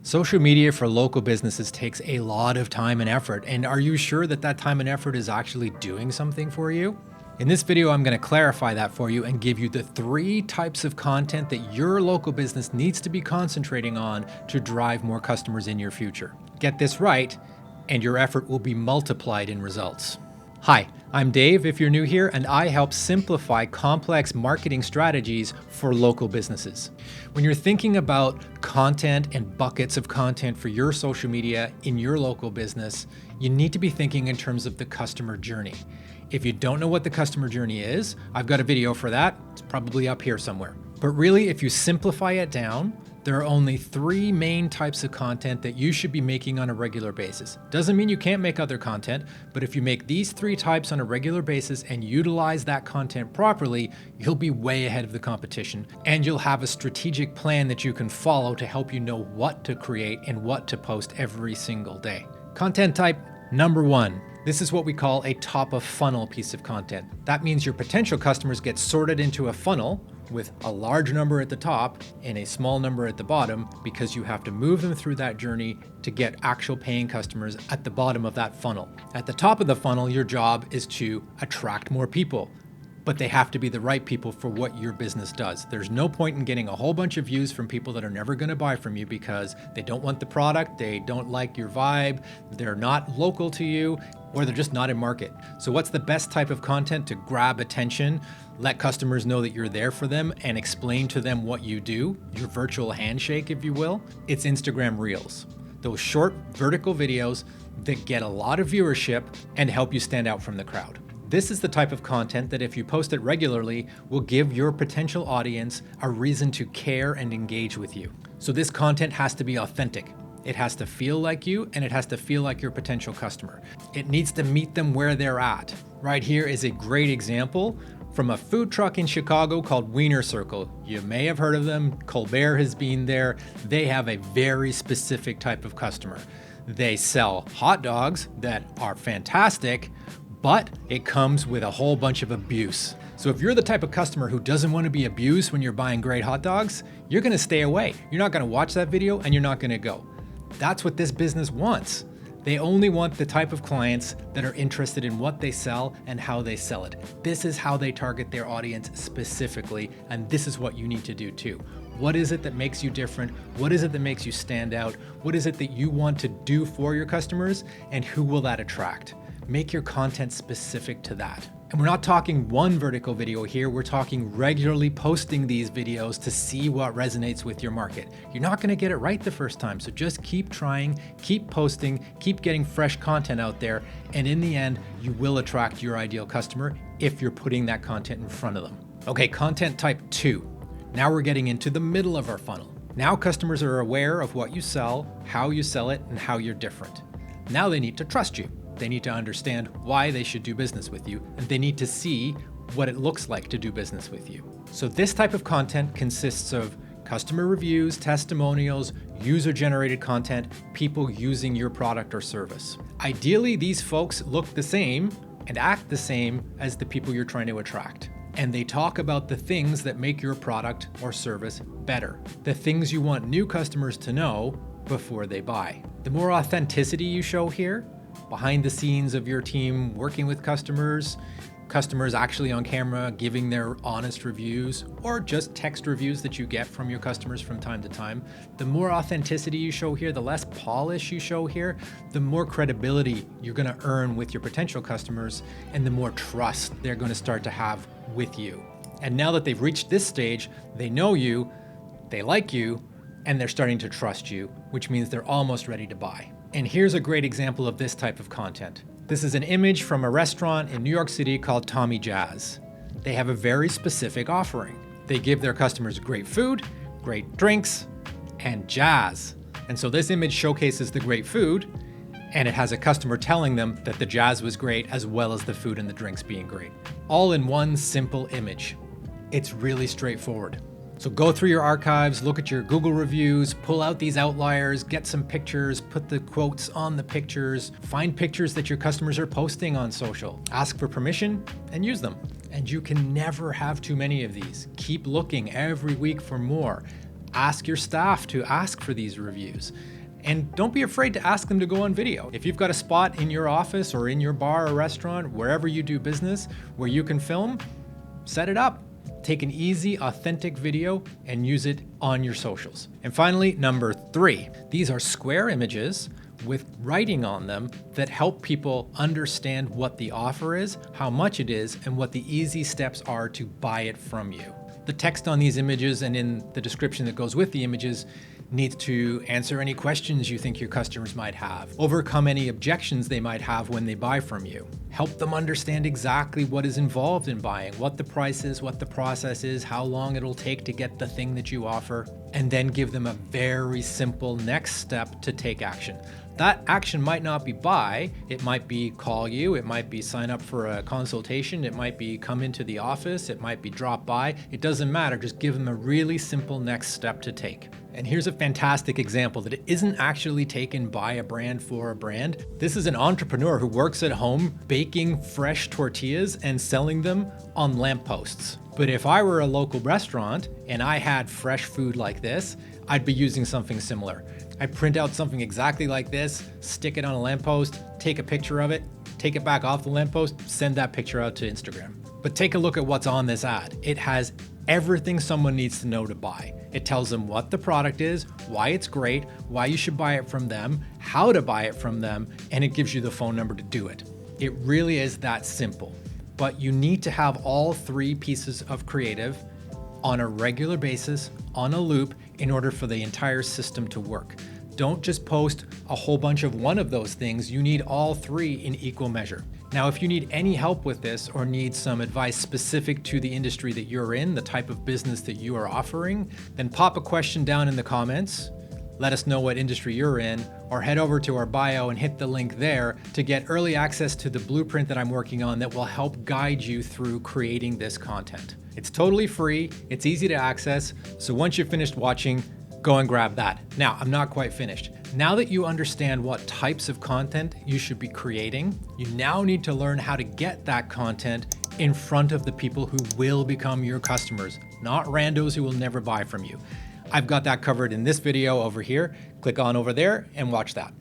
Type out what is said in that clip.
Social media for local businesses takes a lot of time and effort. And are you sure that that time and effort is actually doing something for you? In this video, I'm going to clarify that for you and give you the 3 types of content that your local business needs to be concentrating on to drive more customers in your future. Get this right, and your effort will be multiplied in results. Hi, I'm Dave if you're new here, and I help simplify complex marketing strategies for local businesses. When you're thinking about content and buckets of content for your social media in your local business, you need to be thinking in terms of the customer journey. If you don't know what the customer journey is, I've got a video for that. It's probably up here somewhere. But really, if you simplify it down, there are only 3 main types of content that you should be making on a regular basis. Doesn't mean you can't make other content, but if you make these 3 types on a regular basis and utilize that content properly, you'll be way ahead of the competition, and you'll have a strategic plan that you can follow to help you know what to create and what to post every single day. Content type number 1. This is what we call a top of funnel piece of content. That means your potential customers get sorted into a funnel with a large number at the top and a small number at the bottom, because you have to move them through that journey to get actual paying customers at the bottom of that funnel. At the top of the funnel, your job is to attract more people, but they have to be the right people for what your business does. There's no point in getting a whole bunch of views from people that are never going to buy from you because they don't want the product, they don't like your vibe, they're not local to you, or they're just not in market. So what's the best type of content to grab attention, let customers know that you're there for them, and explain to them what you do, your virtual handshake, if you will? It's Instagram Reels. Those short vertical videos that get a lot of viewership and help you stand out from the crowd. This is the type of content that if you post it regularly will give your potential audience a reason to care and engage with you. So this content has to be authentic. It has to feel like you, and it has to feel like your potential customer. It needs to meet them where they're at. Right here is a great example from a food truck in Chicago called Wiener Circle. You may have heard of them. Colbert has been there. They have a very specific type of customer. They sell hot dogs that are fantastic, but it comes with a whole bunch of abuse. So if you're the type of customer who doesn't want to be abused when you're buying great hot dogs, you're going to stay away. You're not going to watch that video, and you're not going to go. That's what this business wants. They only want the type of clients that are interested in what they sell and how they sell it. This is how they target their audience specifically, and this is what you need to do too. What is it that makes you different? What is it that makes you stand out? What is it that you want to do for your customers, and who will that attract? Make your content specific to that. And we're not talking one vertical video here, we're talking regularly posting these videos to see what resonates with your market. You're not gonna get it right the first time, so just keep trying, keep posting, keep getting fresh content out there, and in the end, you will attract your ideal customer if you're putting that content in front of them. Okay, content type 2. Now we're getting into the middle of our funnel. Now customers are aware of what you sell, how you sell it, and how you're different. Now they need to trust you. They need to understand why they should do business with you, and they need to see what it looks like to do business with you. So this type of content consists of customer reviews, testimonials, user-generated content, people using your product or service. Ideally, these folks look the same and act the same as the people you're trying to attract. And they talk about the things that make your product or service better, the things you want new customers to know before they buy. The more authenticity you show here, behind the scenes of your team working with customers actually on camera giving their honest reviews, or just text reviews that you get from your customers from time to time. The more authenticity you show here, the less polish you show here, the more credibility you're going to earn with your potential customers, and the more trust they're going to start to have with you. And now that they've reached this stage, they know you, they like you, and they're starting to trust you, which means they're almost ready to buy. And here's a great example of this type of content. This is an image from a restaurant in New York City called Tommy Jazz. They have a very specific offering. They give their customers great food, great drinks, and jazz. And so this image showcases the great food, and it has a customer telling them that the jazz was great as well as the food and the drinks being great. All in one simple image. It's really straightforward. So go through your archives, look at your Google reviews, pull out these outliers, get some pictures, put the quotes on the pictures, find pictures that your customers are posting on social, ask for permission, and use them. And you can never have too many of these. Keep looking every week for more. Ask your staff to ask for these reviews. And don't be afraid to ask them to go on video. If you've got a spot in your office or in your bar or restaurant, wherever you do business, where you can film, set it up. Take an easy, authentic video and use it on your socials. And finally, number 3, these are square images with writing on them that help people understand what the offer is, how much it is, and what the easy steps are to buy it from you. The text on these images and in the description that goes with the images needs to answer any questions you think your customers might have, overcome any objections they might have when they buy from you, help them understand exactly what is involved in buying, what the price is, what the process is, how long it'll take to get the thing that you offer, and then give them a very simple next step to take action. That action might not be buy, it might be call you, it might be sign up for a consultation, it might be come into the office, it might be drop by, it doesn't matter, just give them a really simple next step to take. And here's a fantastic example that isn't actually taken by a brand for a brand. This is an entrepreneur who works at home baking fresh tortillas and selling them on lampposts. But if I were a local restaurant and I had fresh food like this, I'd be using something similar. I'd print out something exactly like this, stick it on a lamppost, take a picture of it, take it back off the lamppost, send that picture out to Instagram. But take a look at what's on this ad. It has everything someone needs to know to buy. It tells them what the product is, why it's great, why you should buy it from them, how to buy it from them, and it gives you the phone number to do it. It really is that simple. But you need to have all 3 pieces of creative on a regular basis, on a loop, in order for the entire system to work. Don't just post a whole bunch of one of those things. You need all 3 in equal measure. Now, if you need any help with this or need some advice specific to the industry that you're in, the type of business that you are offering, then pop a question down in the comments. Let us know what industry you're in, or head over to our bio and hit the link there to get early access to the blueprint that I'm working on that will help guide you through creating this content. It's totally free, it's easy to access, so once you've finished watching, go and grab that. Now, I'm not quite finished. Now that you understand what types of content you should be creating, you now need to learn how to get that content in front of the people who will become your customers, not randos who will never buy from you. I've got that covered in this video over here. Click on over there and watch that.